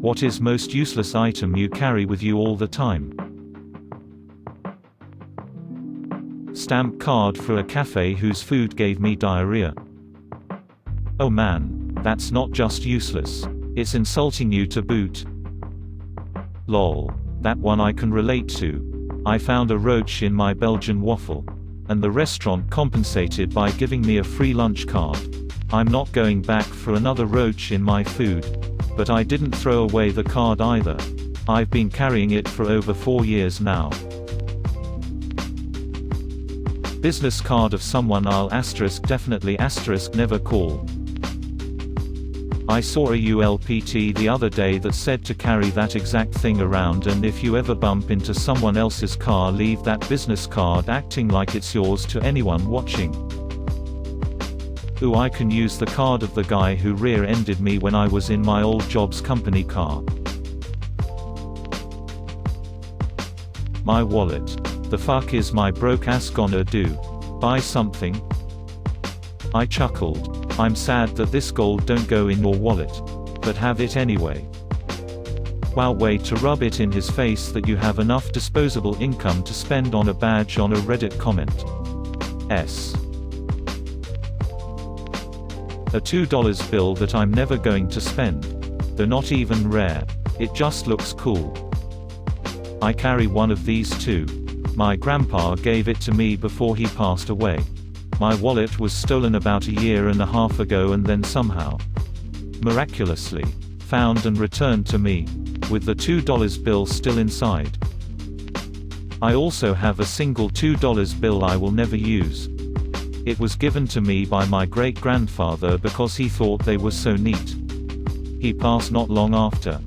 What is most useless item you carry with you all the time? Stamp card for a cafe whose food gave me diarrhea. Oh man, that's not just useless. It's insulting you to boot. Lol. That one I can relate to. I found a roach in my Belgian waffle. And the restaurant compensated by giving me a free lunch card. I'm not going back for another roach in my food. But I didn't throw away the card either. I've been carrying it for over 4 years now. Business card of someone I'll definitely never call. I saw a ULPT the other day that said to carry that exact thing around, and if you ever bump into someone else's car, leave that business card acting like it's yours to anyone watching. Ooh, I can use the card of the guy who rear-ended me when I was in my old job's company car. My wallet. The fuck is my broke ass gonna do? Buy something? I chuckled. I'm sad that this gold don't go in your wallet. But have it anyway. Wow, way to rub it in his face that you have enough disposable income to spend on a badge on a Reddit comment. A $2 bill that I'm never going to spend. They're not even rare. It just looks cool. I carry one of these too. My grandpa gave it to me before he passed away. My wallet was stolen about a year and a half ago and then somehow, miraculously, found and returned to me, with the $2 bill still inside. I also have a single $2 bill I will never use. It was given to me by my great-grandfather because he thought they were so neat. He passed not long after.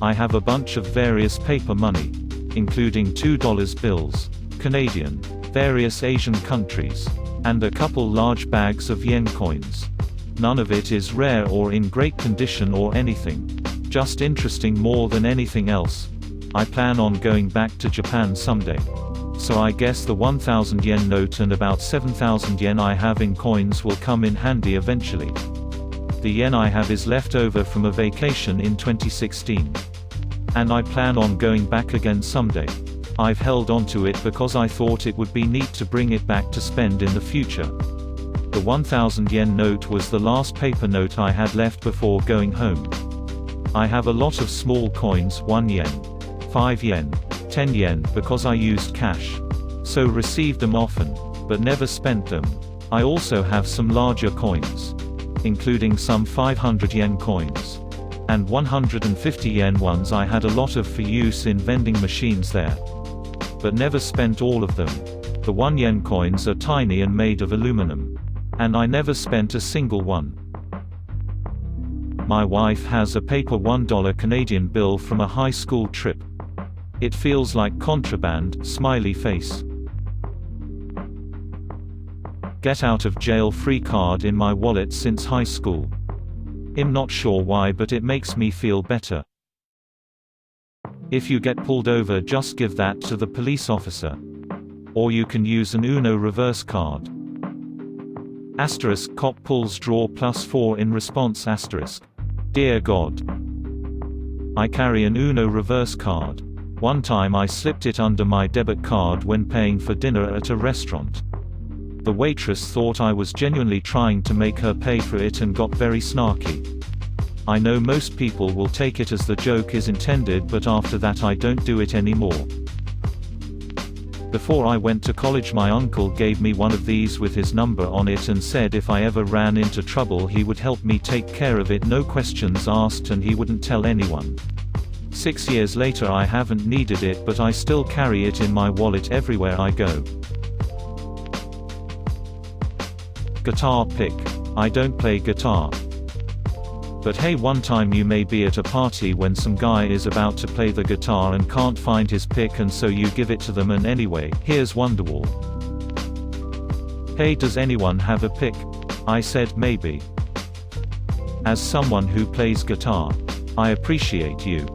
I have a bunch of various paper money, including $2 bills, Canadian, various Asian countries, and a couple large bags of yen coins. None of it is rare or in great condition or anything. Just interesting more than anything else. I plan on going back to Japan someday. So I guess the 1,000 yen note and about 7,000 yen I have in coins will come in handy eventually. The yen I have is left over from a vacation in 2016. And I plan on going back again someday. I've held onto it because I thought it would be neat to bring it back to spend in the future. The 1,000 yen note was the last paper note I had left before going home. I have a lot of small coins, 1 yen, 5 yen, 10 yen, because I used cash. So received them often, but never spent them. I also have some larger coins, including some 500 yen coins. And 150 yen ones I had a lot of for use in vending machines there. But never spent all of them. The 1 yen coins are tiny and made of aluminum. And I never spent a single one. My wife has a paper $1 Canadian bill from a high school trip. It feels like contraband, smiley face. Get out of jail free card in my wallet since high school. I'm not sure why, but it makes me feel better. If you get pulled over, just give that to the police officer. Or you can use an Uno reverse card. Asterisk cop pulls draw +4 in response asterisk. Dear God. I carry an Uno reverse card. One time I slipped it under my debit card when paying for dinner at a restaurant. The waitress thought I was genuinely trying to make her pay for it and got very snarky. I know most people will take it as the joke is intended, but after that I don't do it anymore. Before I went to college, my uncle gave me one of these with his number on it and said if I ever ran into trouble he would help me take care of it, no questions asked, and he wouldn't tell anyone. 6 years later I haven't needed it, but I still carry it in my wallet everywhere I go. Guitar pick. I don't play guitar. But hey, one time you may be at a party when some guy is about to play the guitar and can't find his pick, and so you give it to them, and anyway, here's Wonderwall. Hey, does anyone have a pick? I said maybe. As someone who plays guitar, I appreciate you.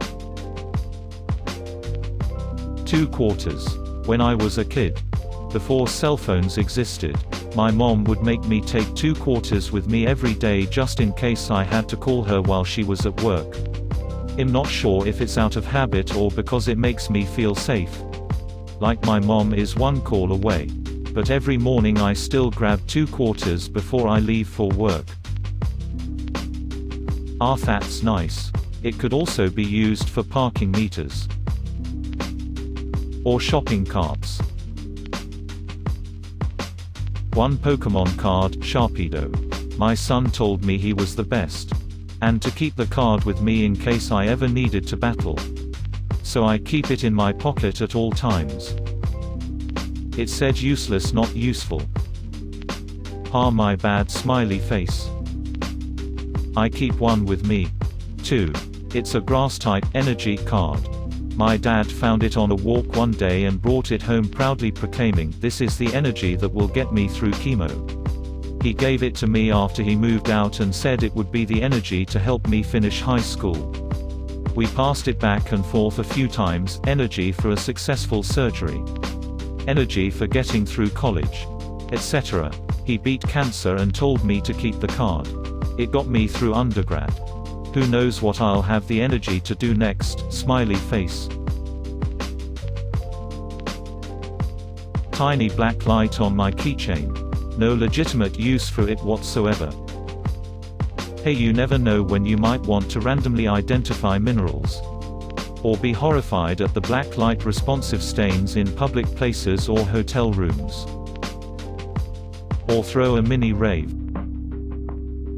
2 quarters. When I was a kid, before cell phones existed, my mom would make me take 2 quarters with me every day just in case I had to call her while she was at work. I'm not sure if it's out of habit or because it makes me feel safe. Like my mom is one call away. But every morning I still grab 2 quarters before I leave for work. Ah, that's nice. It could also be used for parking meters. Or shopping carts. 1 Pokemon card, Sharpedo. My son told me he was the best. And to keep the card with me in case I ever needed to battle. So I keep it in my pocket at all times. It said useless not useful. Ha, my bad smiley face. I keep one with me. 2. It's a grass-type energy card. My dad found it on a walk one day and brought it home proudly proclaiming, "This is the energy that will get me through chemo." He gave it to me after he moved out and said it would be the energy to help me finish high school. We passed it back and forth a few times, energy for a successful surgery. Energy for getting through college. Etc. He beat cancer and told me to keep the card. It got me through undergrad. Who knows what I'll have the energy to do next, smiley face. Tiny black light on my keychain. No legitimate use for it whatsoever. Hey, you never know when you might want to randomly identify minerals. Or be horrified at the black light responsive stains in public places or hotel rooms. Or throw a mini rave.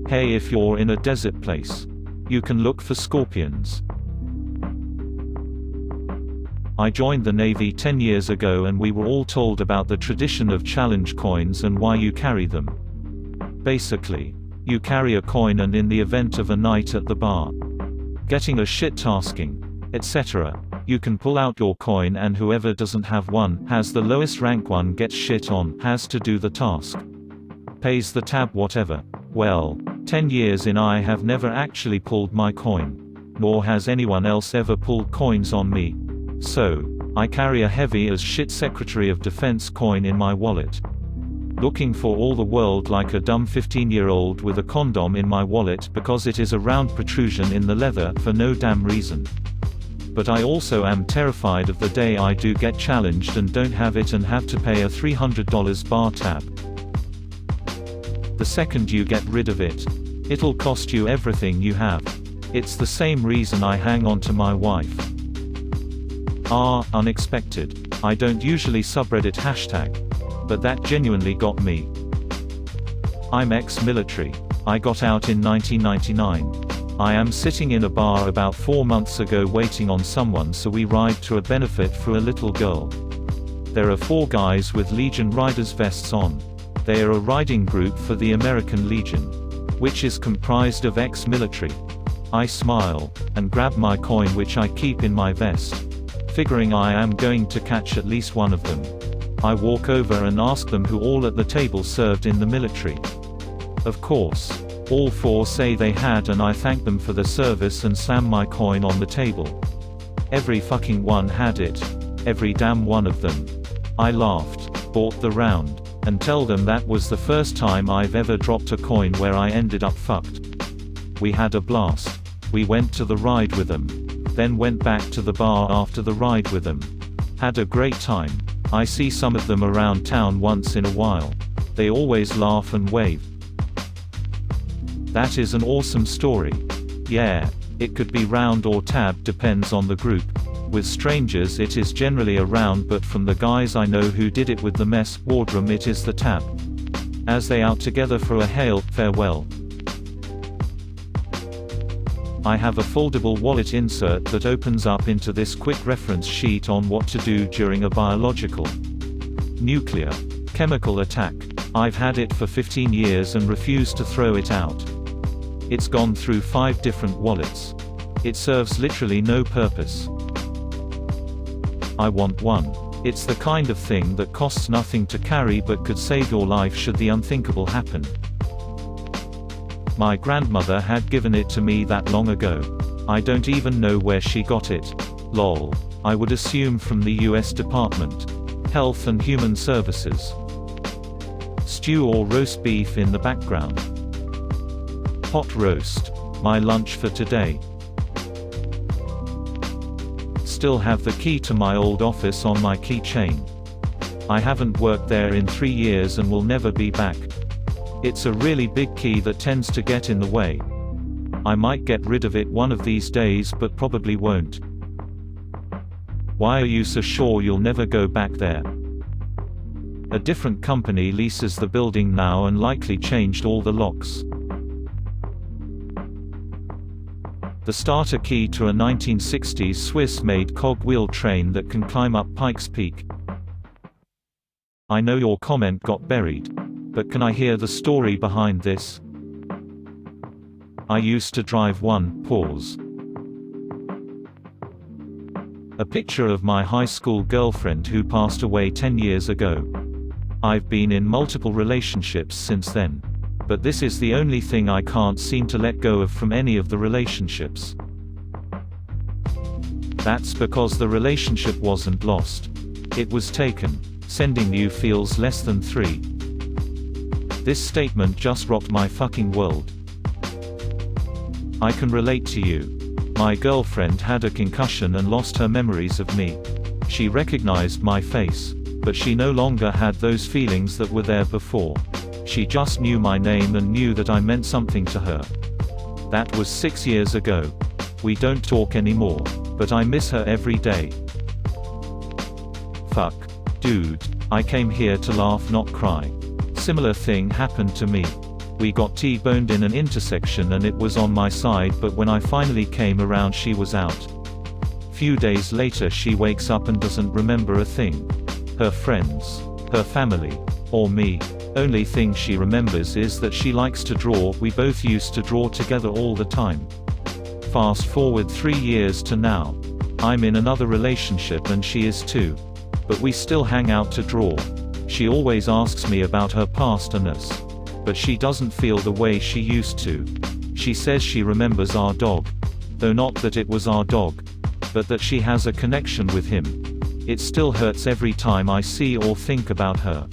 Hey, if you're in a desert place, you can look for scorpions. I joined the Navy 10 years ago and we were all told about the tradition of challenge coins and why you carry them. Basically, you carry a coin and in the event of a night at the bar, getting a shit tasking, etc., you can pull out your coin and whoever doesn't have one, has the lowest rank one gets shit on, has to do the task. Pays the tab whatever. Well, 10 years in I have never actually pulled my coin. Nor has anyone else ever pulled coins on me. So, I carry a heavy as shit Secretary of Defense coin in my wallet. Looking for all the world like a dumb 15-year-old with a condom in my wallet because it is a round protrusion in the leather for no damn reason. But I also am terrified of the day I do get challenged and don't have it and have to pay a $300 bar tab. The second you get rid of it, it'll cost you everything you have. It's the same reason I hang on to my wife. Ah, unexpected. I don't usually subreddit hashtag. But that genuinely got me. I'm ex-military. I got out in 1999. I am sitting in a bar about 4 months ago waiting on someone, so we ride to a benefit for a little girl. There are 4 guys with Legion Riders vests on. They are a riding group for the American Legion, which is comprised of ex-military. I smile, and grab my coin which I keep in my vest, figuring I am going to catch at least one of them. I walk over and ask them who all at the table served in the military. Of course, all 4 say they had, and I thank them for their service and slam my coin on the table. Every fucking one had it. Every damn one of them. I laughed, bought the round, and tell them that was the first time I've ever dropped a coin where I ended up fucked. We had a blast. We went to the ride with them. Then went back to the bar after the ride with them. Had a great time. I see some of them around town once in a while. They always laugh and wave. That is an awesome story. Yeah. It could be round or tab, depends on the group. With strangers it is generally a round, but from the guys I know who did it with the mess wardroom it is the tab. As they out together for a hail, farewell. I have a foldable wallet insert that opens up into this quick reference sheet on what to do during a biological, nuclear, chemical attack. I've had it for 15 years and refuse to throw it out. It's gone through 5 different wallets. It serves literally no purpose. I want one. It's the kind of thing that costs nothing to carry but could save your life should the unthinkable happen. My grandmother had given it to me that long ago. I don't even know where she got it. Lol. I would assume from the US Department. Health and Human Services. Stew or roast beef in the background. Hot roast. My lunch for today. still have the key to my old office on my keychain. I haven't worked there in 3 years and will never be back. It's a really big key that tends to get in the way. I might get rid of it one of these days but probably won't. Why are you so sure you'll never go back there? A different company leases the building now and likely changed all the locks. The starter key to a 1960s Swiss-made cog-wheel train that can climb up Pikes Peak. I know your comment got buried. But can I hear the story behind this? I used to drive one. Pause. A picture of my high school girlfriend who passed away 10 years ago. I've been in multiple relationships since then. But this is the only thing I can't seem to let go of from any of the relationships. That's because the relationship wasn't lost. It was taken. Sending you feels less than 3. This statement just rocked my fucking world. I can relate to you. My girlfriend had a concussion and lost her memories of me. She recognized my face, but she no longer had those feelings that were there before. She just knew my name and knew that I meant something to her. That was 6 years ago. We don't talk anymore, but I miss her every day. Fuck. Dude. I came here to laugh, not cry. Similar thing happened to me. We got T-boned in an intersection and it was on my side, but when I finally came around she was out. Few days later she wakes up and doesn't remember a thing. Her friends, her family, or me. Only thing she remembers is that she likes to draw. We both used to draw together all the time. Fast forward 3 years to now. I'm in another relationship and she is too. But we still hang out to draw. She always asks me about her past and us. But she doesn't feel the way she used to. She says she remembers our dog. Though not that it was our dog. But that she has a connection with him. It still hurts every time I see or think about her.